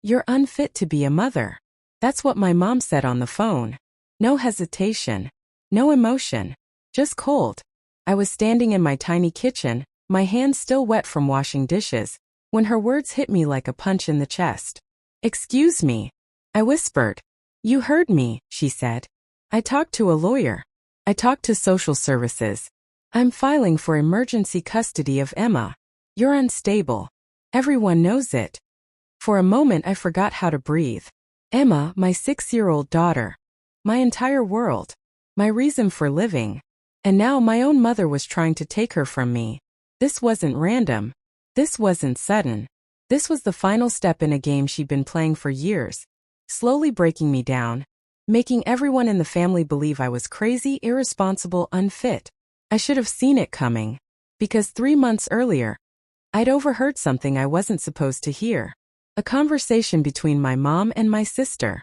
"You're unfit to be a mother." That's what my mom said on the phone. No hesitation. No emotion. Just cold. I was standing in my tiny kitchen, my hands still wet from washing dishes, when her words hit me like a punch in the chest. "Excuse me," I whispered. "You heard me," she said. "I talked to a lawyer. I talked to social services. I'm filing for emergency custody of Emma. You're unstable. Everyone knows it." For a moment I forgot how to breathe. Emma, my 6-year-old daughter. My entire world. My reason for living. And now my own mother was trying to take her from me. This wasn't random. This wasn't sudden. This was the final step in a game she'd been playing for years, slowly breaking me down, making everyone in the family believe I was crazy, irresponsible, unfit. I should have seen it coming. Because 3 months earlier, I'd overheard something I wasn't supposed to hear. A conversation between my mom and my sister.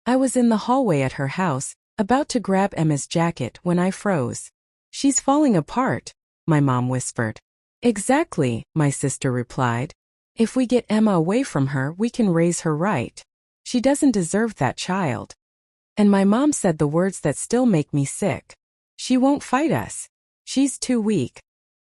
I was in the hallway at her house, about to grab Emma's jacket when I froze. "She's falling apart," my mom whispered. "Exactly," my sister replied. "If we get Emma away from her, we can raise her right. She doesn't deserve that child." And my mom said the words that still make me sick. "She won't fight us. She's too weak."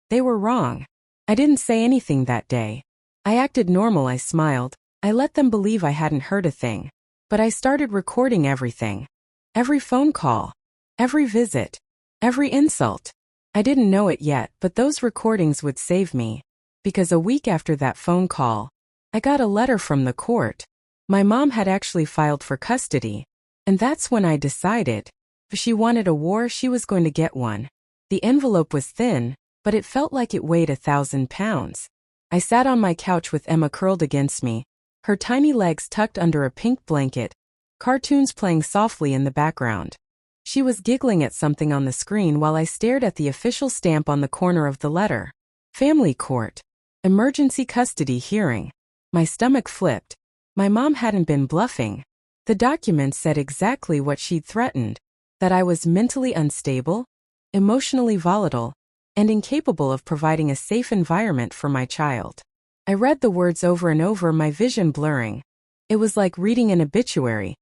They were wrong. I didn't say anything that day. I acted normal. I smiled. I let them believe I hadn't heard a thing. But I started recording everything. Every phone call. Every visit. Every insult. I didn't know it yet, but those recordings would save me. Because a week after that phone call, I got a letter from the court. My mom had actually filed for custody. And that's when I decided, if she wanted a war, she was going to get one. The envelope was thin, but it felt like it weighed 1,000 pounds. I sat on my couch with Emma curled against me, her tiny legs tucked under a pink blanket, cartoons playing softly in the background. She was giggling at something on the screen while I stared at the official stamp on the corner of the letter. Family court. Emergency custody hearing. My stomach flipped. My mom hadn't been bluffing. The document said exactly what she'd threatened. That I was mentally unstable, emotionally volatile, and incapable of providing a safe environment for my child. I read the words over and over, my vision blurring. It was like reading an obituary.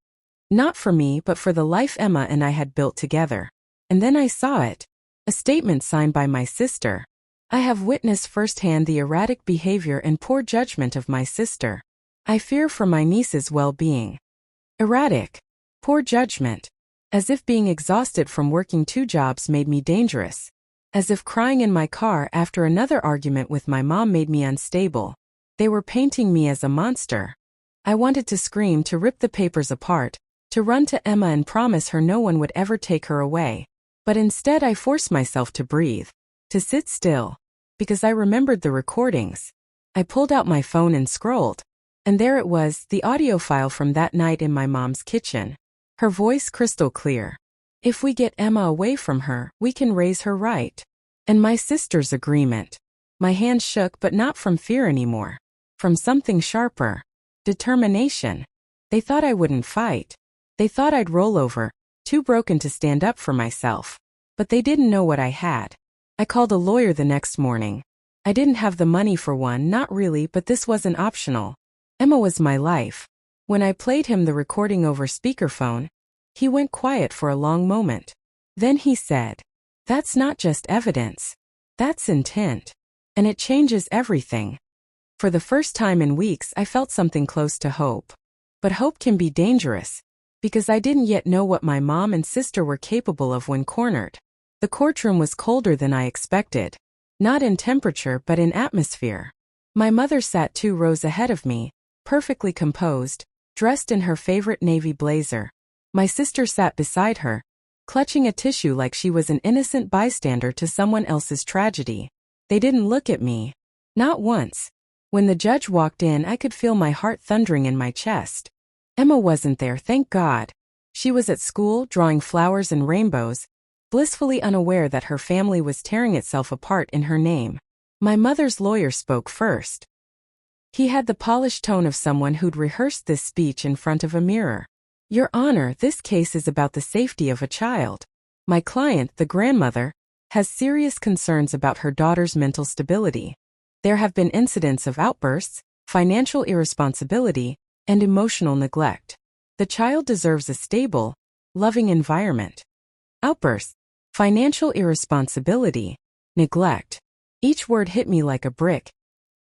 Not for me, but for the life Emma and I had built together. And then I saw it. A statement signed by my sister. I have witnessed firsthand the erratic behavior and poor judgment of my sister. I fear for my niece's well-being. Erratic. Poor judgment. As if being exhausted from working 2 jobs made me dangerous. As if crying in my car after another argument with my mom made me unstable. They were painting me as a monster. I wanted to scream, to rip the papers apart, to run to Emma and promise her no one would ever take her away. But instead I forced myself to breathe, to sit still, because I remembered the recordings. I pulled out my phone and scrolled. And there it was, the audio file from that night in my mom's kitchen. Her voice crystal clear. "If we get Emma away from her, we can raise her right." And my sister's agreement. My hands shook, but not from fear anymore. From something sharper. Determination. They thought I wouldn't fight. They thought I'd roll over, too broken to stand up for myself. But they didn't know what I had. I called a lawyer the next morning. I didn't have the money for one, not really, but this wasn't optional. Emma was my life. When I played him the recording over speakerphone, he went quiet for a long moment. Then he said, "That's not just evidence. That's intent. And it changes everything." For the first time in weeks, I felt something close to hope. But hope can be dangerous, because I didn't yet know what my mom and sister were capable of when cornered. The courtroom was colder than I expected. Not in temperature, but in atmosphere. My mother sat 2 rows ahead of me, perfectly composed, dressed in her favorite navy blazer. My sister sat beside her, clutching a tissue like she was an innocent bystander to someone else's tragedy. They didn't look at me. Not once. When the judge walked in, I could feel my heart thundering in my chest. Emma wasn't there, thank God. She was at school, drawing flowers and rainbows, blissfully unaware that her family was tearing itself apart in her name. My mother's lawyer spoke first. He had the polished tone of someone who'd rehearsed this speech in front of a mirror. "Your Honor, this case is about the safety of a child. My client, the grandmother, has serious concerns about her daughter's mental stability. There have been incidents of outbursts, financial irresponsibility, and emotional neglect. The child deserves a stable, loving environment. Outbursts. Financial irresponsibility. Neglect. Each word hit me like a brick,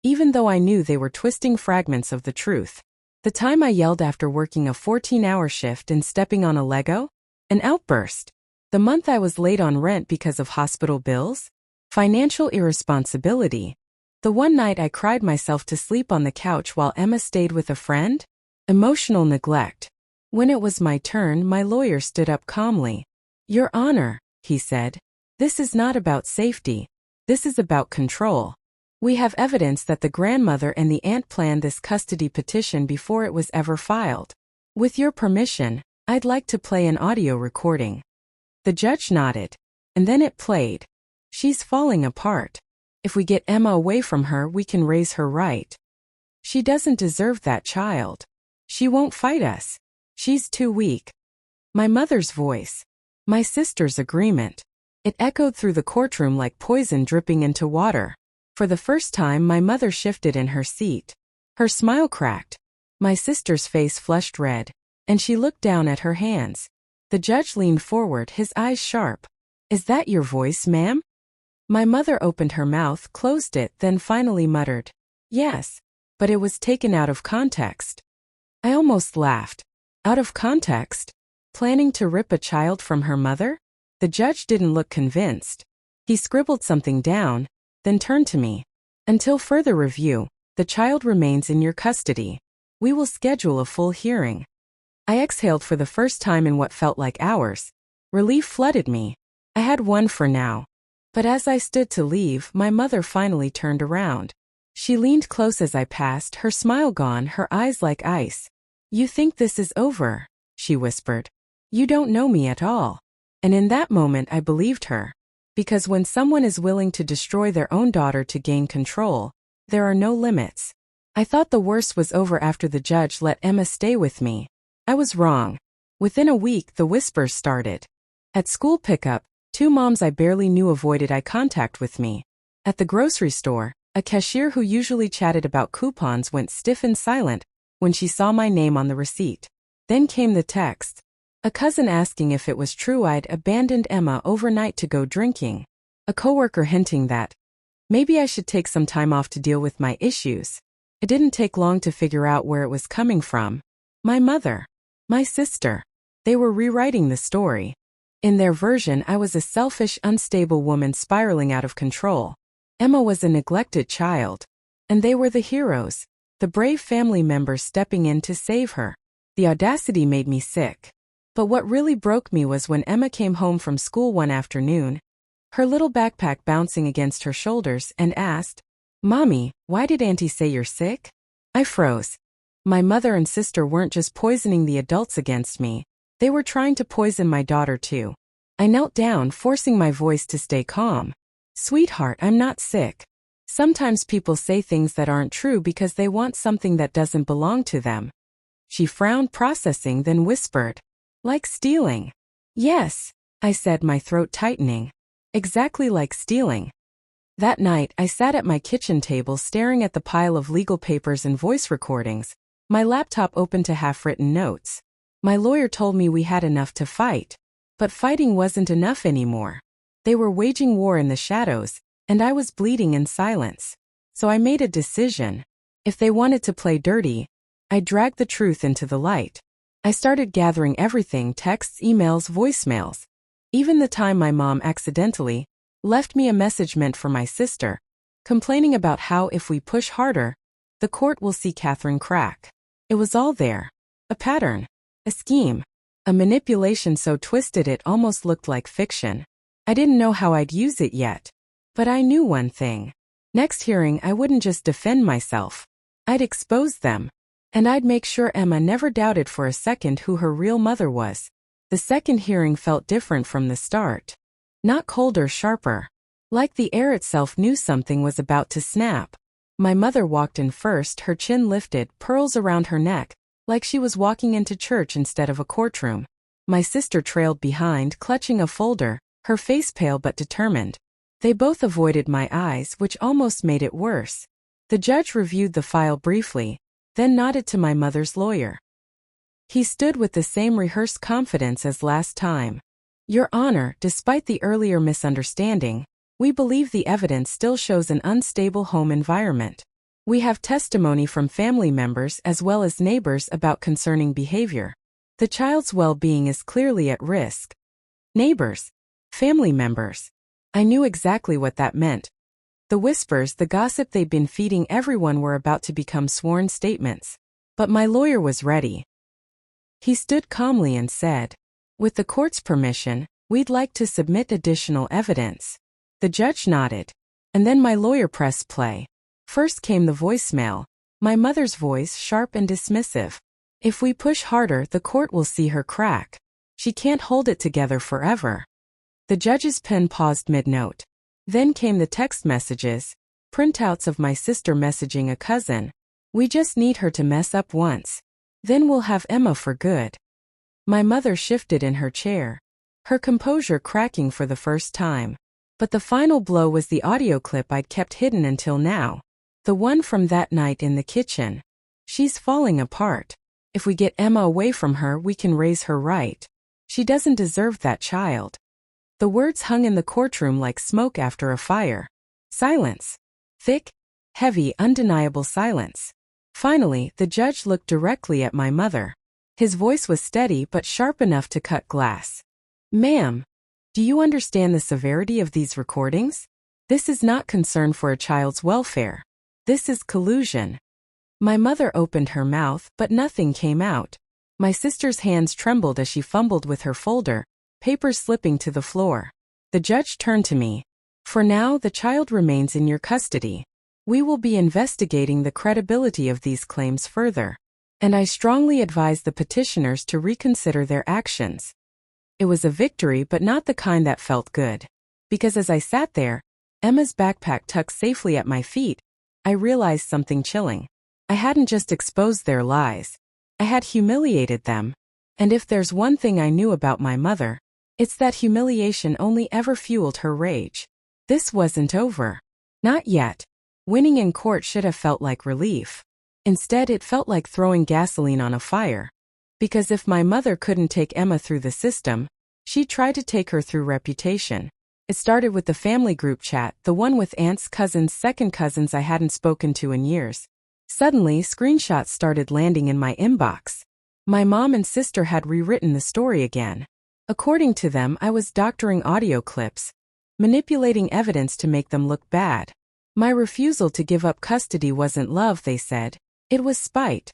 even though I knew they were twisting fragments of the truth. The time I yelled after working a 14-hour shift and stepping on a Lego? An outburst. The month I was late on rent because of hospital bills? Financial irresponsibility. The one night I cried myself to sleep on the couch while Emma stayed with a friend? Emotional neglect. When it was my turn, my lawyer stood up calmly. "Your Honor," he said, "this is not about safety. This is about control. We have evidence that the grandmother and the aunt planned this custody petition before it was ever filed. With your permission, I'd like to play an audio recording." The judge nodded, and then it played. "She's falling apart. If we get Emma away from her, we can raise her right. She doesn't deserve that child. She won't fight us. She's too weak." My mother's voice. My sister's agreement. It echoed through the courtroom like poison dripping into water. For the first time, my mother shifted in her seat. Her smile cracked. My sister's face flushed red, and she looked down at her hands. The judge leaned forward, his eyes sharp. "Is that your voice, ma'am?" My mother opened her mouth, closed it, then finally muttered, "Yes," but it was taken out of context. I almost laughed. Out of context? Planning to rip a child from her mother? The judge didn't look convinced. He scribbled something down, then turned to me. "Until further review, the child remains in your custody. We will schedule a full hearing." I exhaled for the first time in what felt like hours. Relief flooded me. I had won for now. But as I stood to leave, my mother finally turned around. She leaned close as I passed, her smile gone, her eyes like ice. "You think this is over," she whispered. "You don't know me at all." And in that moment I believed her. Because when someone is willing to destroy their own daughter to gain control, there are no limits. I thought the worst was over after the judge let Emma stay with me. I was wrong. Within a week, the whispers started. At school pickup, two moms I barely knew avoided eye contact with me. At the grocery store, a cashier who usually chatted about coupons went stiff and silent when she saw my name on the receipt. Then came the text. A cousin asking if it was true I'd abandoned Emma overnight to go drinking. A coworker hinting that maybe I should take some time off to deal with my issues. It didn't take long to figure out where it was coming from. My mother. My sister. They were rewriting the story. In their version, I was a selfish, unstable woman spiraling out of control. Emma was a neglected child. And they were the heroes, the brave family members stepping in to save her. The audacity made me sick. But what really broke me was when Emma came home from school one afternoon, her little backpack bouncing against her shoulders, and asked, "Mommy, why did Auntie say you're sick?" I froze. My mother and sister weren't just poisoning the adults against me, they were trying to poison my daughter too. I knelt down, forcing my voice to stay calm. "Sweetheart, I'm not sick. Sometimes people say things that aren't true because they want something that doesn't belong to them." She frowned, processing, then whispered, "Like stealing." "Yes," I said, my throat tightening. "Exactly like stealing." That night, I sat at my kitchen table staring at the pile of legal papers and voice recordings, my laptop open to half-written notes. My lawyer told me we had enough to fight. But fighting wasn't enough anymore. They were waging war in the shadows, and I was bleeding in silence. So I made a decision. If they wanted to play dirty, I'd drag the truth into the light. I started gathering everything: texts, emails, voicemails. Even the time my mom accidentally left me a message meant for my sister, complaining about how if we push harder, the court will see Catherine crack. It was all there. A pattern. A scheme. A manipulation so twisted it almost looked like fiction. I didn't know how I'd use it yet. But I knew one thing. Next hearing, I wouldn't just defend myself. I'd expose them. And I'd make sure Emma never doubted for a second who her real mother was. The second hearing felt different from the start. Not colder, sharper. Like the air itself knew something was about to snap. My mother walked in first, her chin lifted, pearls around her neck, like she was walking into church instead of a courtroom. My sister trailed behind, clutching a folder, her face pale but determined. They both avoided my eyes, which almost made it worse. The judge reviewed the file briefly, then nodded to my mother's lawyer. He stood with the same rehearsed confidence as last time. Your Honor, despite the earlier misunderstanding, we believe the evidence still shows an unstable home environment. We have testimony from family members as well as neighbors about concerning behavior. The child's well-being is clearly at risk. Neighbors. Family members. I knew exactly what that meant. The whispers, the gossip they'd been feeding everyone were about to become sworn statements. But my lawyer was ready. He stood calmly and said, "With the court's permission, we'd like to submit additional evidence." The judge nodded. And then my lawyer pressed play. First came the voicemail. My mother's voice, sharp and dismissive. "If we push harder, the court will see her crack. She can't hold it together forever." The judge's pen paused mid-note. Then came the text messages, printouts of my sister messaging a cousin. "We just need her to mess up once. Then we'll have Emma for good." My mother shifted in her chair, her composure cracking for the first time. But the final blow was the audio clip I'd kept hidden until now. The one from that night in the kitchen. "She's falling apart. If we get Emma away from her, we can raise her right. She doesn't deserve that child." The words hung in the courtroom like smoke after a fire. Silence. Thick, heavy, undeniable silence. Finally, the judge looked directly at my mother. His voice was steady but sharp enough to cut glass. "Ma'am, do you understand the severity of these recordings? This is not concern for a child's welfare. This is collusion." My mother opened her mouth, but nothing came out. My sister's hands trembled as she fumbled with her folder, papers slipping to the floor. The judge turned to me. "For now, the child remains in your custody. We will be investigating the credibility of these claims further. And I strongly advise the petitioners to reconsider their actions." It was a victory, but not the kind that felt good. Because as I sat there, Emma's backpack tucked safely at my feet, I realized something chilling. I hadn't just exposed their lies. I had humiliated them. And if there's one thing I knew about my mother, it's that humiliation only ever fueled her rage. This wasn't over. Not yet. Winning in court should have felt like relief. Instead, it felt like throwing gasoline on a fire. Because if my mother couldn't take Emma through the system, she'd try to take her through reputation. It started with the family group chat, the one with aunts, cousins, second cousins I hadn't spoken to in years. Suddenly, screenshots started landing in my inbox. My mom and sister had rewritten the story again. According to them, I was doctoring audio clips, manipulating evidence to make them look bad. My refusal to give up custody wasn't love, they said. It was spite.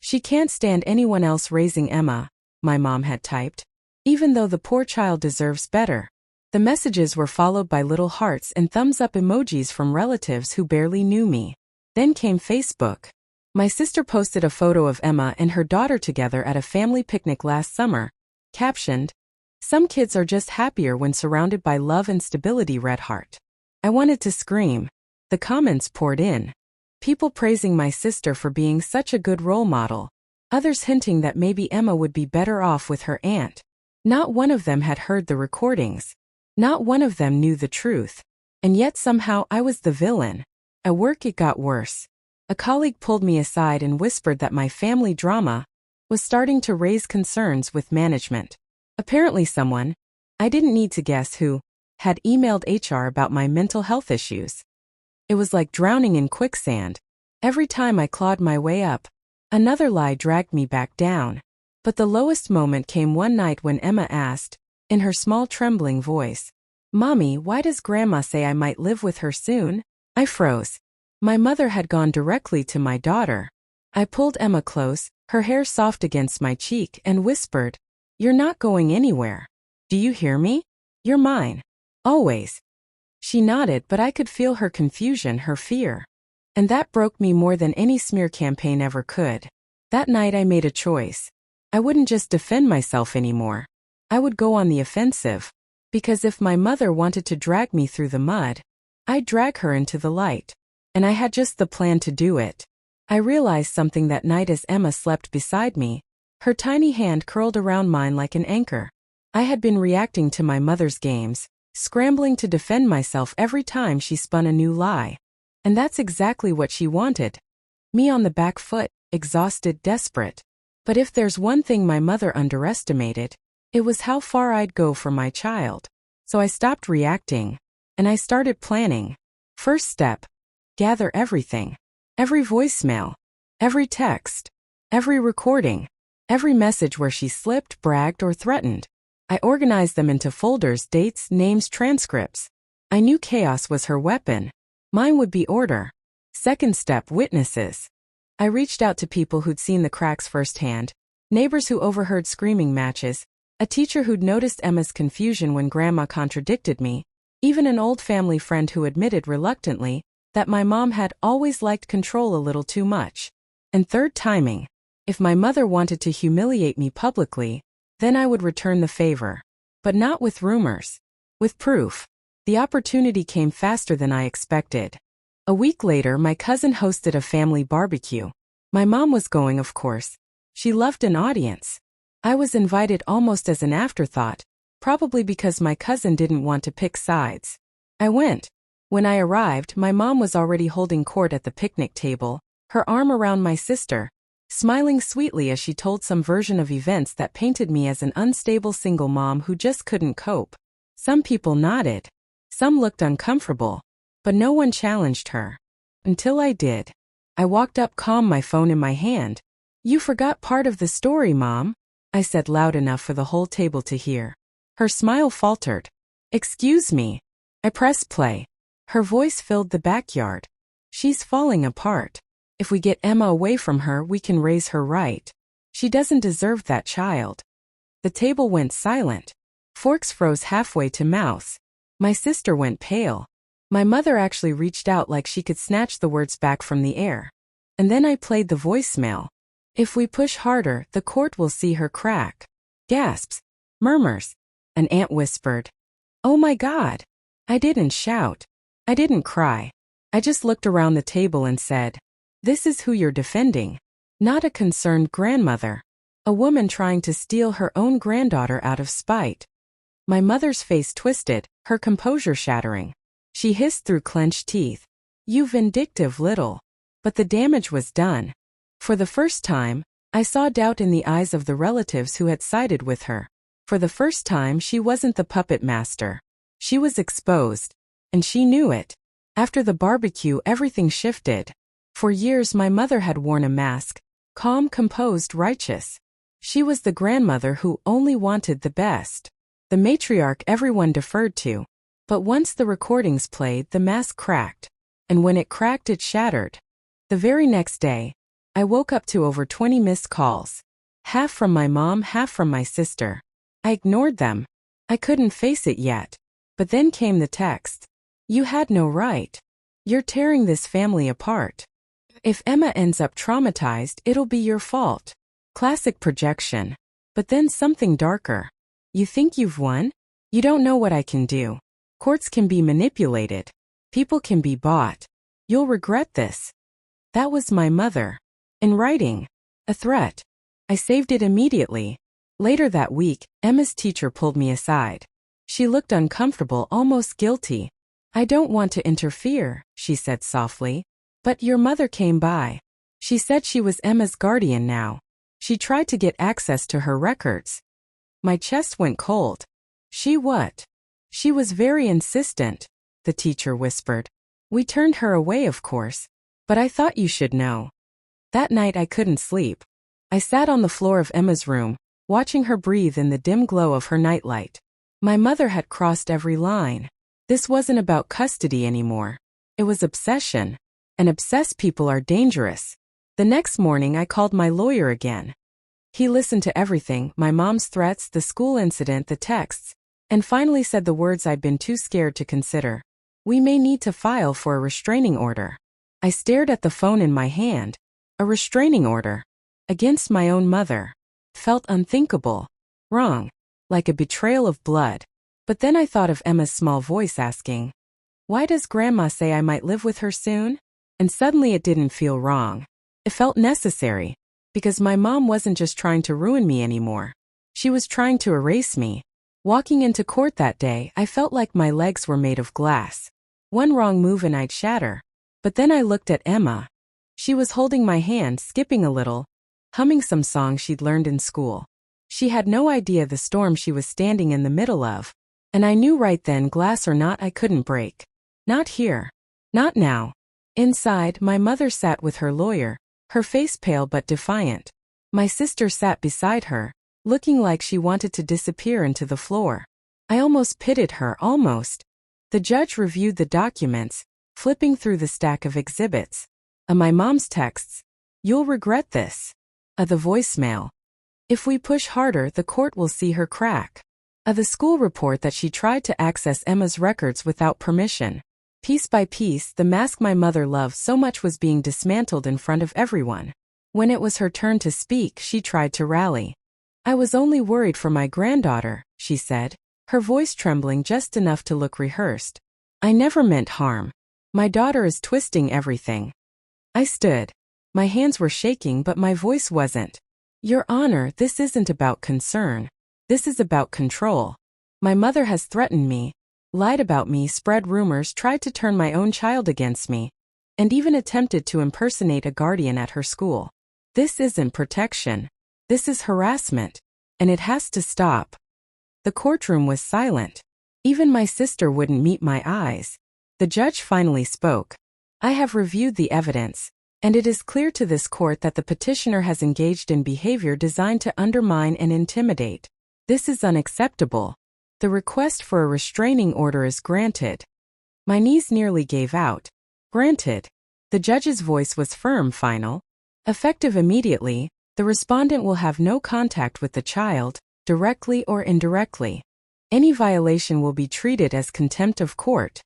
"She can't stand anyone else raising Emma," my mom had typed. "Even though the poor child deserves better." The messages were followed by little hearts and thumbs-up emojis from relatives who barely knew me. Then came Facebook. My sister posted a photo of Emma and her daughter together at a family picnic last summer, captioned, "Some kids are just happier when surrounded by love and stability, red heart." I wanted to scream. The comments poured in. People praising my sister for being such a good role model. Others hinting that maybe Emma would be better off with her aunt. Not one of them had heard the recordings. Not one of them knew the truth. And yet somehow I was the villain. At work it got worse. A colleague pulled me aside and whispered that my family drama was starting to raise concerns with management. Apparently someone, I didn't need to guess who, had emailed HR about my mental health issues. It was like drowning in quicksand. Every time I clawed my way up, another lie dragged me back down. But the lowest moment came one night when Emma asked, in her small trembling voice, "Mommy, why does Grandma say I might live with her soon?" I froze. My mother had gone directly to my daughter. I pulled Emma close, her hair soft against my cheek, and whispered, "You're not going anywhere. Do you hear me? You're mine. Always." She nodded, but I could feel her confusion, her fear. And that broke me more than any smear campaign ever could. That night I made a choice. I wouldn't just defend myself anymore. I would go on the offensive. Because if my mother wanted to drag me through the mud, I'd drag her into the light. And I had just the plan to do it. I realized something that night as Emma slept beside me, her tiny hand curled around mine like an anchor. I had been reacting to my mother's games, scrambling to defend myself every time she spun a new lie. And that's exactly what she wanted. Me on the back foot. exhausted, desperate. But if there's one thing my mother underestimated, it was how far I'd go for my child. So I stopped reacting, and I started planning. First step: gather everything. Every voicemail, every text, every recording, every message where she slipped, bragged, or threatened. I organized them into folders, dates, names, transcripts. I knew chaos was her weapon. Mine would be order. Second step: witnesses. I reached out to people who'd seen the cracks firsthand, neighbors who overheard screaming matches, a teacher who'd noticed Emma's confusion when Grandma contradicted me, even an old family friend who admitted reluctantly that my mom had always liked control a little too much. And third, timing. If my mother wanted to humiliate me publicly, then I would return the favor. But not with rumors. With proof. The opportunity came faster than I expected. A week later, my cousin hosted a family barbecue. My mom was going, of course. She loved an audience. I was invited almost as an afterthought, probably because my cousin didn't want to pick sides. I went. When I arrived, my mom was already holding court at the picnic table, her arm around my sister, smiling sweetly as she told some version of events that painted me as an unstable single mom who just couldn't cope. Some people nodded. Some looked uncomfortable. But no one challenged her. Until I did. I walked up calm, my phone in my hand. "You forgot part of the story, Mom," I said loud enough for the whole table to hear. Her smile faltered. "Excuse me." I pressed play. Her voice filled the backyard. "She's falling apart. If we get Emma away from her, we can raise her right. She doesn't deserve that child." The table went silent. Forks froze halfway to mouths. My sister went pale. My mother actually reached out like she could snatch the words back from the air. And then I played the voicemail. "If we push harder, the court will see her crack." Gasps. Murmurs. An aunt whispered, "Oh my God." I didn't shout. I didn't cry. I just looked around the table and said, "This is who you're defending." Not a concerned grandmother. A woman trying to steal her own granddaughter out of spite. My mother's face twisted, her composure shattering. She hissed through clenched teeth, "You vindictive little." But the damage was done. For the first time, I saw doubt in the eyes of the relatives who had sided with her. For the first time, she wasn't the puppet master. She was exposed. And she knew it. After the barbecue, everything shifted. For years, my mother had worn a mask, calm, composed, righteous. She was the grandmother who only wanted the best. The matriarch everyone deferred to. But once the recordings played, the mask cracked. And when it cracked, it shattered. The very next day, I woke up to over 20 missed calls. Half from my mom, half from my sister. I ignored them. I couldn't face it yet. But then came the text. "You had no right. You're tearing this family apart. If Emma ends up traumatized, it'll be your fault." Classic projection. But then something darker. "You think you've won? You don't know what I can do. Courts can be manipulated. People can be bought. You'll regret this." That was my mother. In writing. A threat. I saved it immediately. Later that week, Emma's teacher pulled me aside. She looked uncomfortable, almost guilty. "I don't want to interfere," she said softly. "But your mother came by. She said she was Emma's guardian now. She tried to get access to her records." My chest went cold. "She what?" "She was very insistent," the teacher whispered. "We turned her away, of course. But I thought you should know." That night I couldn't sleep. I sat on the floor of Emma's room, watching her breathe in the dim glow of her nightlight. My mother had crossed every line. This wasn't about custody anymore. It was obsession. And obsessed people are dangerous. The next morning I called my lawyer again. He listened to everything, my mom's threats, the school incident, the texts, and finally said the words I'd been too scared to consider. "We may need to file for a restraining order." I stared at the phone in my hand. A restraining order. Against my own mother. Felt unthinkable. Wrong. Like a betrayal of blood. But then I thought of Emma's small voice asking, "Why does Grandma say I might live with her soon?" And suddenly it didn't feel wrong. It felt necessary. Because my mom wasn't just trying to ruin me anymore. She was trying to erase me. Walking into court that day, I felt like my legs were made of glass. One wrong move and I'd shatter. But then I looked at Emma. She was holding my hand, skipping a little, humming some song she'd learned in school. She had no idea the storm she was standing in the middle of. And I knew right then, glass or not, I couldn't break. Not here. Not now. Inside, my mother sat with her lawyer, her face pale but defiant. My sister sat beside her, looking like she wanted to disappear into the floor. I almost pitied her, almost. The judge reviewed the documents, flipping through the stack of exhibits. My mom's texts. "You'll regret this." The voicemail. "If we push harder, the court will see her crack." The school report that she tried to access Emma's records without permission. Piece by piece, the mask my mother loved so much was being dismantled in front of everyone. When it was her turn to speak, she tried to rally. "I was only worried for my granddaughter," she said, her voice trembling just enough to look rehearsed. "I never meant harm. My daughter is twisting everything." I stood. My hands were shaking, but my voice wasn't. "Your Honor, this isn't about concern. This is about control. My mother has threatened me, lied about me, spread rumors, tried to turn my own child against me, and even attempted to impersonate a guardian at her school. This isn't protection. This is harassment. And it has to stop." The courtroom was silent. Even my sister wouldn't meet my eyes. The judge finally spoke. "I have reviewed the evidence, and it is clear to this court that the petitioner has engaged in behavior designed to undermine and intimidate. This is unacceptable. The request for a restraining order is granted." My knees nearly gave out. "Granted." The judge's voice was firm, final. "Effective immediately, the respondent will have no contact with the child, directly or indirectly. Any violation will be treated as contempt of court."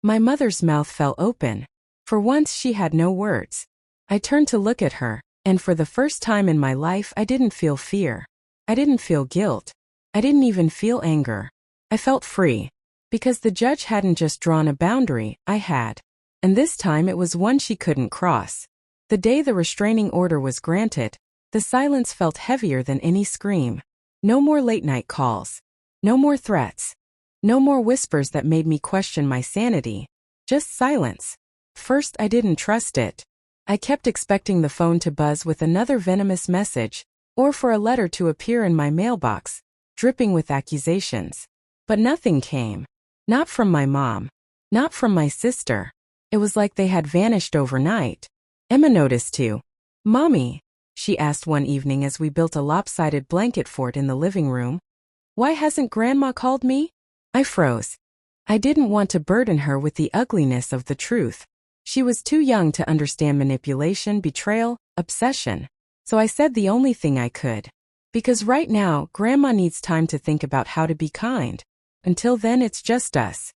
My mother's mouth fell open. For once she had no words. I turned to look at her, and for the first time in my life I didn't feel fear. I didn't feel guilt. I didn't even feel anger. I felt free. Because the judge hadn't just drawn a boundary, I had. And this time it was one she couldn't cross. The day the restraining order was granted, the silence felt heavier than any scream. No more late-night calls. No more threats. No more whispers that made me question my sanity. Just silence. First, I didn't trust it. I kept expecting the phone to buzz with another venomous message, or for a letter to appear in my mailbox, dripping with accusations. But nothing came. Not from my mom. Not from my sister. It was like they had vanished overnight. Emma noticed too. "Mommy," she asked one evening as we built a lopsided blanket fort in the living room, "why hasn't Grandma called me?" I froze. I didn't want to burden her with the ugliness of the truth. She was too young to understand manipulation, betrayal, obsession. So I said the only thing I could. "Because right now, Grandma needs time to think about how to be kind. Until then, it's just us."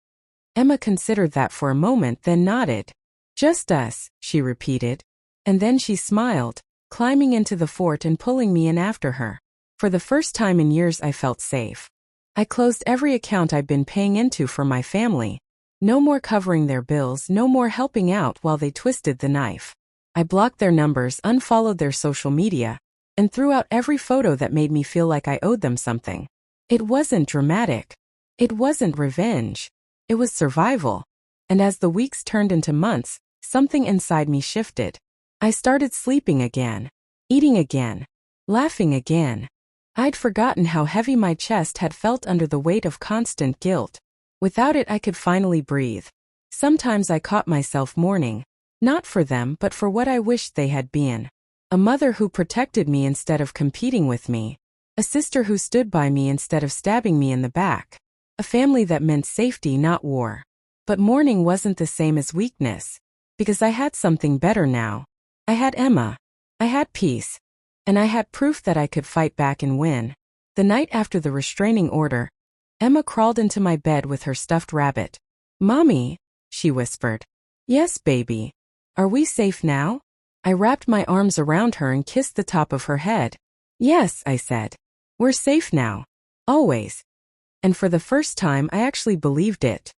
Emma considered that for a moment, then nodded. "Just us," she repeated. And then she smiled, climbing into the fort and pulling me in after her. For the first time in years, I felt safe. I closed every account I'd been paying into for my family. No more covering their bills, no more helping out while they twisted the knife. I blocked their numbers, unfollowed their social media, and threw out every photo that made me feel like I owed them something. It wasn't dramatic. It wasn't revenge. It was survival. And as the weeks turned into months, something inside me shifted. I started sleeping again, eating again, laughing again. I'd forgotten how heavy my chest had felt under the weight of constant guilt. Without it, I could finally breathe. Sometimes I caught myself mourning, not for them but for what I wished they had been. A mother who protected me instead of competing with me. A sister who stood by me instead of stabbing me in the back. A family that meant safety, not war. But mourning wasn't the same as weakness. Because I had something better now. I had Emma. I had peace. And I had proof that I could fight back and win. The night after the restraining order, Emma crawled into my bed with her stuffed rabbit. "Mommy," she whispered. "Yes, baby. Are we safe now?" I wrapped my arms around her and kissed the top of her head. "Yes," I said. "We're safe now. Always." And for the first time, I actually believed it.